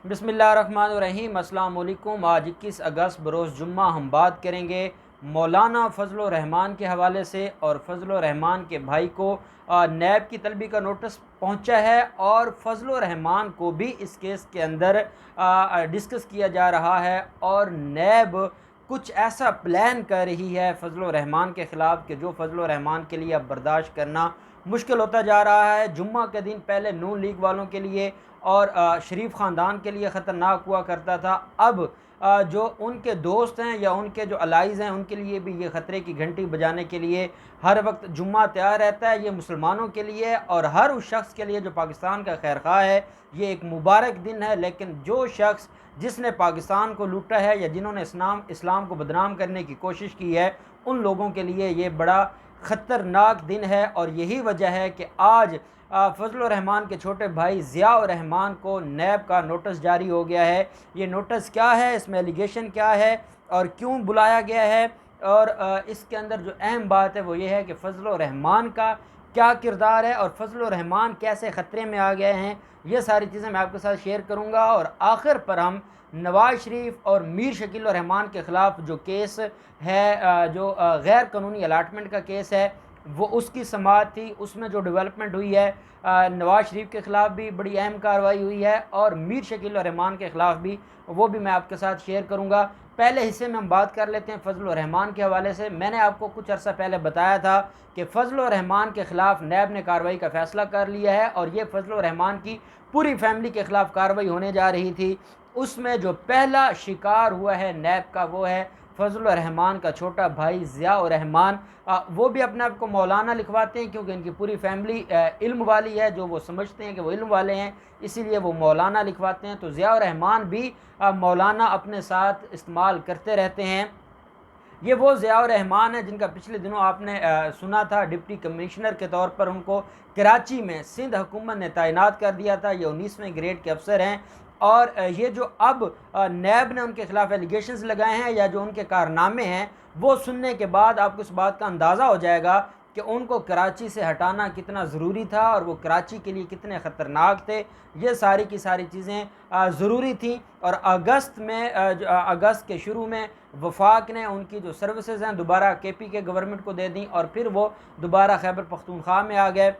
बिस्मिल्लाहिर्रहमानिर्रहीम। अस्सलाम वालेकुम। आज 21 अगस्त बरोज़ जुम्मा हम बात करेंगे मौलाना फ़ज़ल रहमान के हवाले से। और फ़ज़ल रहमान के भाई को नैब की तलबी का नोटिस पहुंचा है और फ़ज़ल रहमान को भी इस केस के अंदर डिस्कस किया जा रहा है। और नैब कुछ ऐसा प्लान कर रही है फ़ज़ल रहमान के ख़िलाफ़ कि जो फ़ज़ल रहमान के लिए अब बर्दाश्त करना मुश्किल होता जा रहा है। जुम्मा के दिन पहले नून लीग वालों के लिए और शरीफ ख़ानदान के लिए ख़तरनाक हुआ करता था, अब जो उनके दोस्त हैं या उनके जो अलाइज़ हैं उनके लिए भी ये ख़तरे की घंटी बजाने के लिए हर वक्त जुम्मा तैयार रहता है। ये मुसलमानों के लिए और हर उस शख्स के लिए जो पाकिस्तान का खैर खा है, ये एक मुबारक दिन है। लेकिन जो शख्स जिसने पाकिस्तान को लूटा है या जिन्होंने इस्लाम को बदनाम करने की कोशिश की है, उन लोगों के लिए ये बड़ा ख़तरनाक दिन है। और यही वजह है कि आज फ़ज़ल रहमान के छोटे भाई ज़िया रहमान को नैब का नोटिस जारी हो गया है। ये नोटिस क्या है, इसमें एलिगेशन क्या है और क्यों बुलाया गया है, और इसके अंदर जो अहम बात है वो ये है कि फ़ज़ल रहमान का क्या किरदार है और फ़ज़ल रहमान कैसे ख़तरे में आ गए हैं। ये सारी चीज़ें मैं आपके साथ शेयर करूँगा। और आखिर पर हम नवाज़ शरीफ और मीर शकील रहमान के ख़िलाफ़ जो केस है, जो गैर कानूनी अलाटमेंट का केस है, वो उसकी समाअत थी, उसमें जो डेवलपमेंट हुई है, नवाज़ शरीफ के ख़िलाफ़ भी बड़ी अहम कार्रवाई हुई है और मीर शकील रहमान के ख़िलाफ़ भी, वो भी मैं आपके साथ शेयर करूँगा। पहले हिस्से में हम बात कर लेते हैं फ़ज़ल रहमान के हवाले से। मैंने आपको कुछ अर्सा पहले बताया था कि फ़ज़ल रहमान के ख़िलाफ़ नैब ने कार्रवाई का फ़ैसला कर लिया है और ये फ़ज़ल रहमान की पूरी फैमिली के ख़िलाफ़ कार्रवाई होने जा रही थी। उसमें जो पहला शिकार हुआ है नैब का, वो है फ़ज़ल रहमान का छोटा भाई ज़िया रहमान। वो भी अपने आप को मौलाना लिखवाते हैं क्योंकि इनकी पूरी फैमिली इल्म वाली है, जो वो समझते हैं कि वो इल्म वाले हैं, इसीलिए वो मौलाना लिखवाते हैं। तो ज़िया रहमान भी मौलाना अपने साथ इस्तेमाल करते रहते हैं। ये वो ज़िया रहमान है जिनका पिछले दिनों आपने सुना था, डिप्टी कमिश्नर के तौर पर उनको कराची में सिंध हुकूमत ने तैनात कर दिया था। ये 19वें ग्रेड के अफसर हैं। और ये जो अब नैब ने उनके खिलाफ एलिगेशंस लगाए हैं या जो उनके कारनामे हैं, वो सुनने के बाद आपको इस बात का अंदाज़ा हो जाएगा कि उनको कराची से हटाना कितना ज़रूरी था और वो कराची के लिए कितने ख़तरनाक थे। ये सारी की सारी चीज़ें ज़रूरी थी। और अगस्त के शुरू में वफाक ने उनकी जो सर्विसेज हैं दोबारा KP के गवर्नमेंट को दे दी और फिर वो दोबारा खैबर पख्तूनख्वा में आ गए।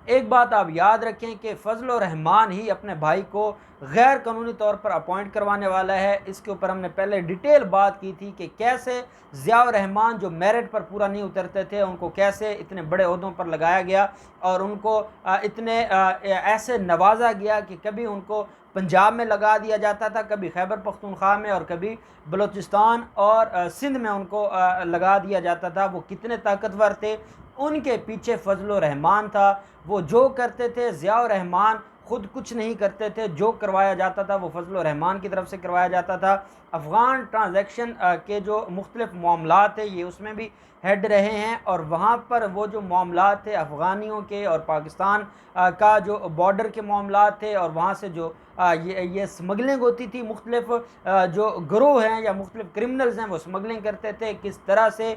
एक बात आप याद रखें कि फ़ज़ल रहमान ही अपने भाई को गैर कानूनी तौर पर अपॉइंट करवाने वाला है। इसके ऊपर हमने पहले डिटेल बात की थी कि कैसे ज़िया रहमान जो मेरिट पर पूरा नहीं उतरते थे, उनको कैसे इतने बड़े ओहदों पर लगाया गया और उनको इतने ऐसे नवाजा गया कि कभी उनको पंजाब में लगा दिया जाता था, कभी खैबर पख्तूनख्वा में और कभी बलूचिस्तान और सिंध में उनको लगा दिया जाता था। वो कितने ताकतवर थे, उनके पीछे फ़ज़ल रहमान था। वो जो करते थे, ज़िया रहमान खुद कुछ नहीं करते थे, जो करवाया जाता था वो फ़ज़ल रहमान की तरफ से करवाया जाता था। अफ़गान ट्रांजैक्शन के जो मुख्तलिफ़ मामलात थे, ये उसमें भी हेड रहे हैं। और वहाँ पर वो जो मामलात थे अफ़गानियों के और पाकिस्तान का जो बॉर्डर के मामलात थे, और वहाँ से जो ये स्मगलिंग होती थी, मुख्तलिफ़ जो गिरोह हैं या मुख्तलिफ़ क्रिमिनल्स हैं वो स्मगलिंग करते थे, किस तरह से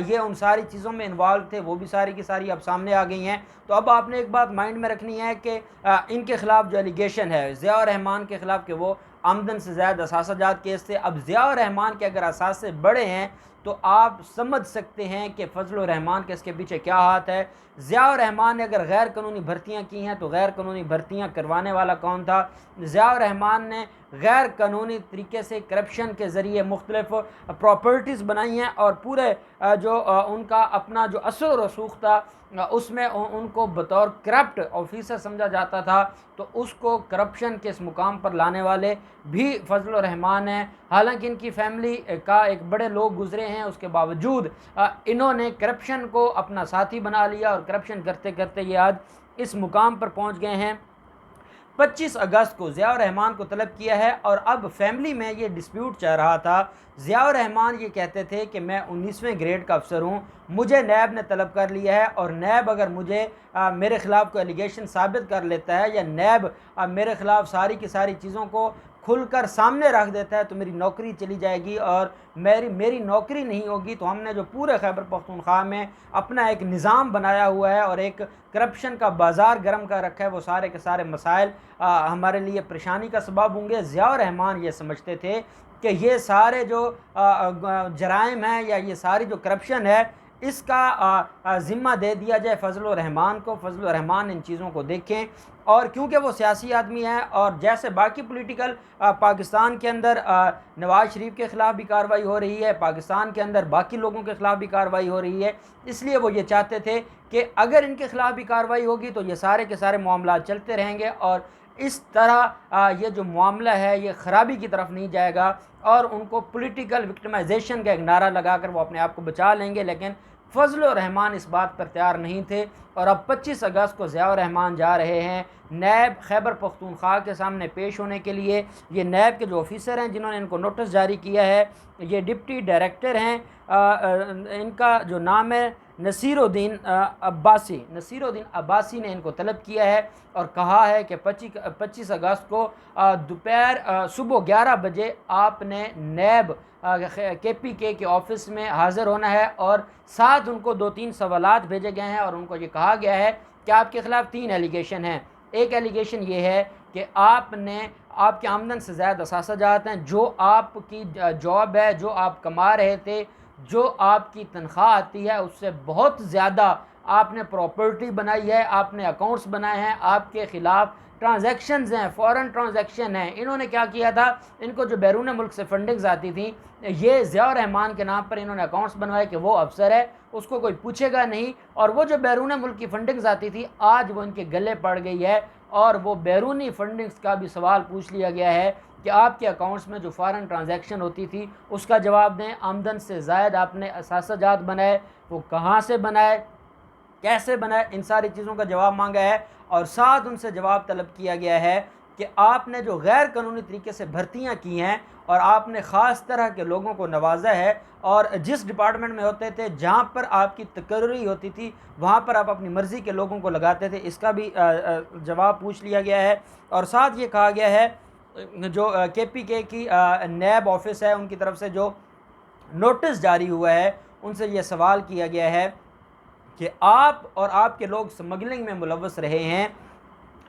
ये उन सारी चीज़ों में इन्वॉल्व थे, वो भी सारी की सारी अब सामने आ गई हैं। तो अब आपने एक बात माइंड में रखनी है कि इनके ख़िलाफ़ जो एलिगेशन है ज़िया रहमान के ख़िलाफ़ कि वो आमदन से ज़्यादा असासाजात केस थे, अब ज़िया रहमान के अगर असासे बड़े हैं तो आप समझ सकते हैं कि फ़ज़ल रहमान के इसके पीछे क्या हाथ है। ज़िया रहमान ने अगर गैर कानूनी भर्तियाँ की हैं तो गैर कानूनी भर्तियाँ करवाने वाला कौन था? ज़िया रहमान ने गैर कानूनी तरीके से करप्शन के ज़रिए मुख्तलिफ़ प्रॉपर्टीज़ बनाई हैं और पूरे जो उनका अपना जो असर रसूख था उसमें उनको बतौर करप्ट ऑफिसर समझा जाता था। तो उसको करप्शन के इस मुकाम पर लाने वाले भी फ़ज़ल रहमान हैं। हालांकि इनकी फैमिली का एक बड़े लोग गुजरे हैं, उसके बावजूद इन्होंने करप्शन को अपना साथी बना लिया और करप्शन करते करते ये आज इस मुकाम पर पहुंच गए हैं। 25 अगस्त को ज़िया रहमान को तलब किया है और अब फैमिली में ये डिस्प्यूट चल रहा था। ज़िया रहमान ये कहते थे कि मैं 19वें ग्रेड का अफसर हूँ, मुझे नैब ने तलब कर लिया है और नैब अगर मुझे मेरे ख़िलाफ़ कोई एलिगेशन साबित कर लेता है या नैब मेरे ख़िलाफ़ सारी की सारी चीज़ों को खुलकर सामने रख देता है तो मेरी नौकरी चली जाएगी और मेरी नौकरी नहीं होगी। तो हमने जो पूरे खैबर पख्तूनख्वा में अपना एक निज़ाम बनाया हुआ है और एक करप्शन का बाज़ार गर्म कर रखा है, वो सारे के सारे मसाइल हमारे लिए परेशानी का सबब होंगे। ज़ियाउर रहमान ये समझते थे कि ये सारे जो जराइम हैं या ये सारी जो करप्शन है इसका ज़िम्मा दे दिया जाए फ़ज़ल-उर रहमान को। फ़ज़ल-उर रहमान इन चीज़ों को देखें और क्योंकि वो सियासी आदमी हैं और जैसे बाकी पॉलिटिकल पाकिस्तान के अंदर नवाज़ शरीफ के ख़िलाफ़ भी कार्रवाई हो रही है, पाकिस्तान के अंदर बाकी लोगों के ख़िलाफ़ भी कार्रवाई हो रही है, इसलिए वो ये चाहते थे कि अगर इनके ख़िलाफ़ भी कार्रवाई होगी तो ये सारे के सारे मामलात चलते रहेंगे और इस तरह ये जो मामला है ये ख़राबी की तरफ नहीं जाएगा और उनको पॉलिटिकल विक्टिमाइजेशन का एक नारा लगाकर वो अपने आप को बचा लेंगे। लेकिन फ़ज़ल-उर रहमान इस बात पर तैयार नहीं थे और अब 25 अगस्त को ज़ियाउर रहमान जा रहे हैं नैब खैबर पख्तूनख्वा के सामने पेश होने के लिए। ये नैब के जो ऑफिसर हैं जिन्होंने इनको नोटिस जारी किया है, ये डिप्टी डायरेक्टर हैं, इनका जो नाम है नसीरुद्दीन अब्बासी ने इनको तलब किया है और कहा है कि 25 अगस्त को दोपहर सुबह 11 बजे आपने नैब KPK के ऑफ़िस में हाज़िर होना है और साथ उनको 2-3 सवालात भेजे गए हैं और उनको ये कहा गया है कि आपके ख़िलाफ़ 3 एलिगेशन हैं। एक एलिगेशन ये है कि आपके आमदन से ज़्यादा असासा जात हैं, जो आपकी जॉब है, जो आप कमा रहे थे, जो आपकी तनख्वाह आती है उससे बहुत ज़्यादा आपने प्रॉपर्टी बनाई है, आपने अकाउंट्स बनाए हैं, आपके ख़िलाफ़ ट्रांजैक्शंस हैं, फ़ॉरेन ट्रांजैक्शन हैं। इन्होंने क्या किया था, इनको जो बैरून मुल्क से फंडिंग्स आती थी ये ज़ियाउर रहमान के नाम पर इन्होंने अकाउंट्स बनवाए कि वो अफसर है उसको कोई पूछेगा नहीं, और वो जो बैरून मुल्क की फंडिंग्स आती थी आज वो इनके गले पड़ गई है और वो बैरूनी फंडिंग्स का भी सवाल पूछ लिया गया है कि आपके अकाउंट्स में जो फ़ॉरेन ट्रांजैक्शन होती थी उसका जवाब दें। आमदन से ज़ायद आपने असासाजात बनाए, वो कहाँ से बनाए, कैसे बनाए, इन सारी चीज़ों का जवाब मांगा है और साथ उनसे जवाब तलब किया गया है कि आपने जो गैर कानूनी तरीके से भर्तियां की हैं और आपने ख़ास तरह के लोगों को नवाजा है और जिस डिपार्टमेंट में होते थे जहां पर आपकी तकर्री होती थी वहां पर आप अपनी मर्ज़ी के लोगों को लगाते थे, इसका भी जवाब पूछ लिया गया है। और साथ ये कहा गया है जो KPK की नैब ऑफिस है उनकी तरफ से जो नोटिस जारी हुआ है उनसे ये सवाल किया गया है कि आप और आपके लोग स्मगलिंग में मुलव्वस रहे हैं,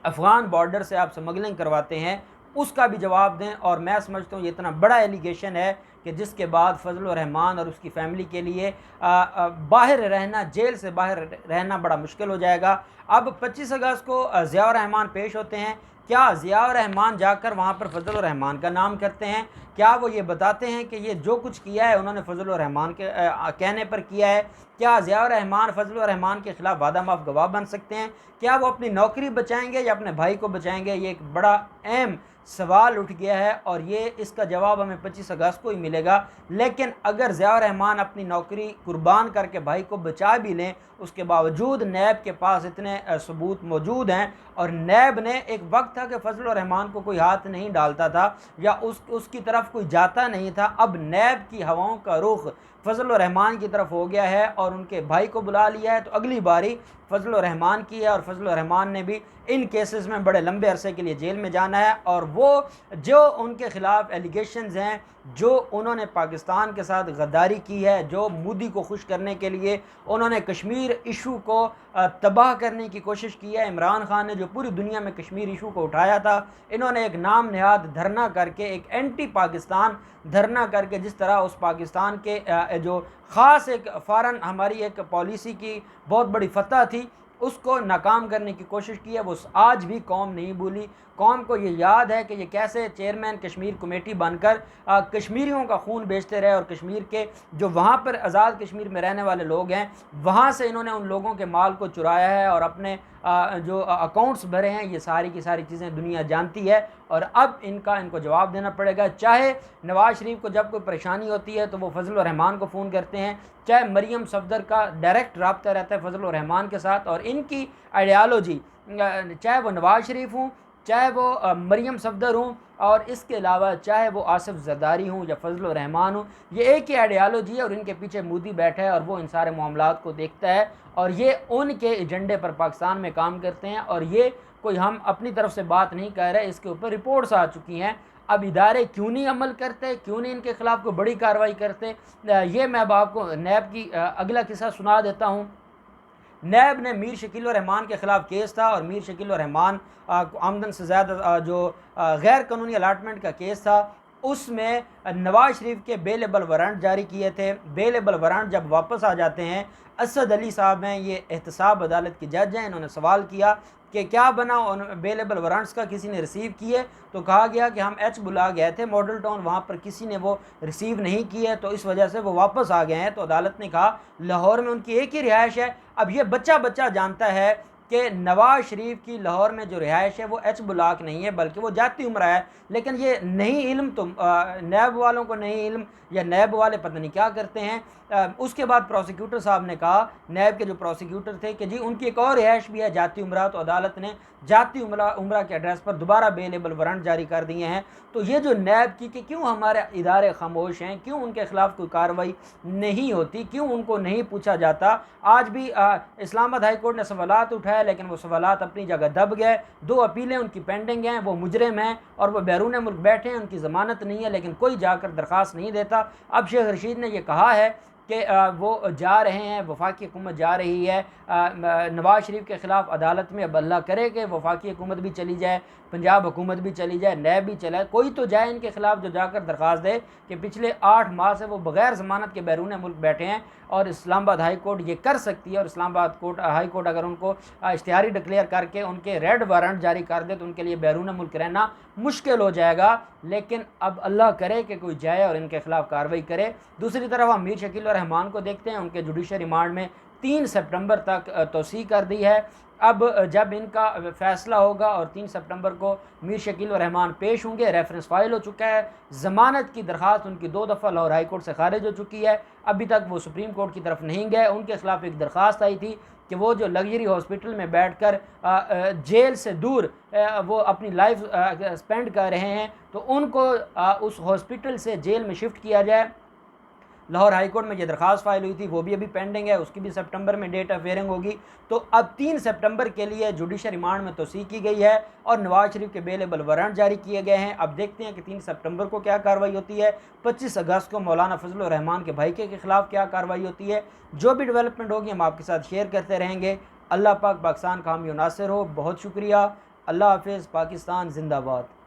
अफ़गान बॉर्डर से आप स्मगलिंग करवाते हैं, उसका भी जवाब दें। और मैं समझता हूँ ये इतना बड़ा एलिगेशन है कि जिसके बाद फ़ज़ल-उर रहमान और उसकी फ़ैमिली के लिए बाहर रहना, जेल से बाहर रहना बड़ा मुश्किल हो जाएगा। अब 25 अगस्त को ज़ियाउर रहमान पेश होते हैं। क्या ज़ियाउर रहमान जाकर वहाँ पर फ़ज़ल-उर रहमान का नाम करते हैं? क्या वो ये बताते हैं कि ये जो कुछ किया है उन्होंने फ़ज़ल-उर रहमान के कहने पर किया है? क्या ज़ियाउर रहमान फ़ज़ल-उर रहमान के ख़िलाफ़ वादा माफ़ गवाह बन सकते हैं? क्या वो अपनी नौकरी बचाएंगे या अपने भाई को बचाएंगे? ये एक बड़ा अहम सवाल उठ गया है और ये इसका जवाब हमें 25 अगस्त को ही मिलेगा। लेकिन अगर ज़ियाउर रहमान अपनी नौकरी कुर्बान करके भाई को बचा भी लें, उसके बावजूद नैब के पास इतने सबूत मौजूद हैं और नैब ने एक वक्त था कि फ़ज़ल-उर रहमान को कोई हाथ नहीं डालता था या उसकी तरफ कोई जाता नहीं था। अब नैब की हवाओं का रुख फ़ज़ल-उर रहमान की तरफ हो गया है और उनके भाई को बुला लिया है, तो अगली बारी फ़ज़ल-उर रहमान की है और फ़ज़ल-उर रहमान ने भी इन केसेस में बड़े लंबे अरसे के लिए जेल में जाना है। और वो जो उनके ख़िलाफ़ एलिगेशंस हैं, जो उन्होंने पाकिस्तान के साथ गद्दारी की है, जो मोदी को खुश करने के लिए उन्होंने कश्मीर इशू को तबाह करने की कोशिश की है, इमरान खान ने जो पूरी दुनिया में कश्मीर इशू को उठाया था, इन्होंने एक नाम नहाद धरना करके, एक एंटी पाकिस्तान धरना करके, जिस तरह उस पाकिस्तान के जो ख़ास एक फ़ॉरेन हमारी एक पॉलिसी की बहुत बड़ी फतह थी उसको नाकाम करने की कोशिश की है, वो आज भी कौम नहीं भूली। कौम को ये याद है कि ये कैसे चेयरमैन कश्मीर कमेटी बनकर कश्मीरियों का खून बेचते रहे और कश्मीर के जो वहाँ पर आज़ाद कश्मीर में रहने वाले लोग हैं वहाँ से इन्होंने उन लोगों के माल को चुराया है और अपने जो अकाउंट्स भरे हैं। ये सारी की सारी चीज़ें दुनिया जानती है और अब इनको जवाब देना पड़ेगा। चाहे नवाज़ शरीफ को जब कोई परेशानी होती है तो वो फ़ज़ल-उर रहमान को फ़ोन करते हैं, चाहे मरियम सफ़दर का डायरेक्ट रब्ता रहता है फ़ज़ल-उर रहमान के साथ, और इनकी आइडियालॉजी चाहे वो नवाज़ शरीफ हूँ, चाहे वो मरियम सफ़दर हूँ, और इसके अलावा चाहे वो आसिफ ज़रदारी हूँ या फ़ज़ल-उर रहमान हूँ, ये एक ही आइडियालॉजी है और इनके पीछे मोदी बैठा है और वो इन सारे मामलात को देखता है और ये उनके एजेंडे पर पाकिस्तान में काम करते हैं। और ये कोई हम अपनी तरफ से बात नहीं कह रहे, इसके ऊपर रिपोर्ट्स आ चुकी हैं। अब इदारे क्यों नहीं अमल करते, क्यों नहीं इनके ख़िलाफ़ कोई बड़ी कार्रवाई करते? ये मैं अब आपको नैब की अगला किस्सा सुना देता हूँ। नैब ने मीर शकील रहमान के ख़िलाफ़ केस था, और मीर शकील रहमान आमदन से ज़्यादा जो गैर कानूनी अलाटमेंट का केस था, उसमें नवाज शरीफ के बेलेबल वारंट जारी किए थे। बेलेबल वारंट जब वापस आ जाते हैं, असद अली साहब हैं, ये एहतसाब अदालत के जज हैं, इन्होंने सवाल किया कि क्या बना उन बेलेबल वारंट्स का, किसी ने रिसीव किए? तो कहा गया कि हम एच बुला गए थे मॉडल टाउन, वहाँ पर किसी ने वो रिसीव नहीं किए, तो इस वजह से वो वापस आ गए हैं। तो अदालत ने कहा लाहौर में उनकी एक ही रिहाइश है। अब ये बच्चा बच्चा जानता है कि नवाज शरीफ की लाहौर में जो रिहाइश है वो एच बुलाक नहीं है, बल्कि वो जाती उम्र है। लेकिन ये नहीं इल्म तो नैब वालों को नहीं इल्म, या नैब वाले पता नहीं क्या करते हैं। उसके बाद प्रोसिक्यूटर साहब ने कहा, नैब के जो प्रोसिक्यूटर थे, कि जी उनकी एक और रिहाइश भी है जाती उम्रा। तो अदालत ने जाती उम्रा के एड्रेस पर दोबारा बेलेबल वारंट जारी कर दिए हैं। तो ये जो नैब की कि क्यों हमारे इदारे खामोश हैं, क्यों उनके ख़िलाफ़ कोई कार्रवाई नहीं होती, क्यों उनको नहीं पूछा जाता? आज भी इस्लामाबाद हाई कोर्ट ने सवालात उठाए, लेकिन वो सवालात अपनी जगह दब गए। 2 अपीलें उनकी पेंडिंग हैं, वो मुजरिम हैं और वो बैरून मुल्क बैठे हैं, उनकी ज़मानत नहीं है, लेकिन कोई जाकर दरख्वास्त नहीं देता। अब शेख रशीद ने यह कहा है कि वो जा रहे हैं, वफाकी हुकूमत जा रही है नवाज शरीफ के ख़िलाफ़ अदालत में। अब अल्लाह करे कि वफाकी हुकूमत भी चली जाए, पंजाब हुकूमत भी चली जाए, नैब भी चला, कोई तो जाए इनके ख़िलाफ़ जो जाकर दरख्वास्त दे कि पिछले 8 माह से वो बग़ैर ज़मानत के बैरून मुल्क बैठे हैं, और इस्लामाबाद हाई कोर्ट ये कर सकती है। और इस्लामाबाद हाई कोर्ट अगर उनको इश्तिहारी डिक्लेयर करके उनके रेड वारंट जारी कर दे, तो उनके लिए बैरून मुल्क रहना मुश्किल हो जाएगा। लेकिन अब अल्लाह करे कि कोई जाए और इनके ख़िलाफ़ कार्रवाई करे। दूसरी तरफ हम मीर शकील रहमान को देखते हैं, उनके जुडिशल रिमांड में 3 सितंबर तक तोसी कर दी है। अब जब इनका फ़ैसला होगा और 3 सितंबर को मीर शकील रहमान पेश होंगे, रेफरेंस फ़ाइल हो चुका है, ज़मानत की दरख्वास्त उनकी 2 दफ़ा लाहौर हाई कोर्ट से खारिज हो चुकी है, अभी तक वो सुप्रीम कोर्ट की तरफ नहीं गए। उनके ख़िलाफ़ एक दरख्वास्त आई थी कि वो जो लग्जरी हॉस्पिटल में बैठकर जेल से दूर वो अपनी लाइफ स्पेंड कर रहे हैं, तो उनको उस हॉस्पिटल से जेल में शिफ्ट किया जाए। लाहौर हाई कोर्ट में ये दरख्वास्त फाइल हुई थी, वो भी अभी पेंडिंग है, उसकी भी सितंबर में डेट ऑफ हियरिंग होगी। तो अब 3 सितंबर के लिए जुडिशल रिमांड में तोसी की गई है और नवाज शरीफ के बेलेबल वारंट जारी किए गए हैं। अब देखते हैं कि 3 सितंबर को क्या कार्रवाई होती है, 25 अगस्त को मौलाना फजल रहमान के भाई के ख़िलाफ़ क्या कार्रवाई होती है। जो भी डेवलपमेंट होगी हम आपके साथ शेयर करते रहेंगे। अल्लाह पाक पाकिस्तान का हामी नासिर हो। बहुत शुक्रिया। अल्लाह हाफ़िज़। पाकिस्तान जिंदाबाद।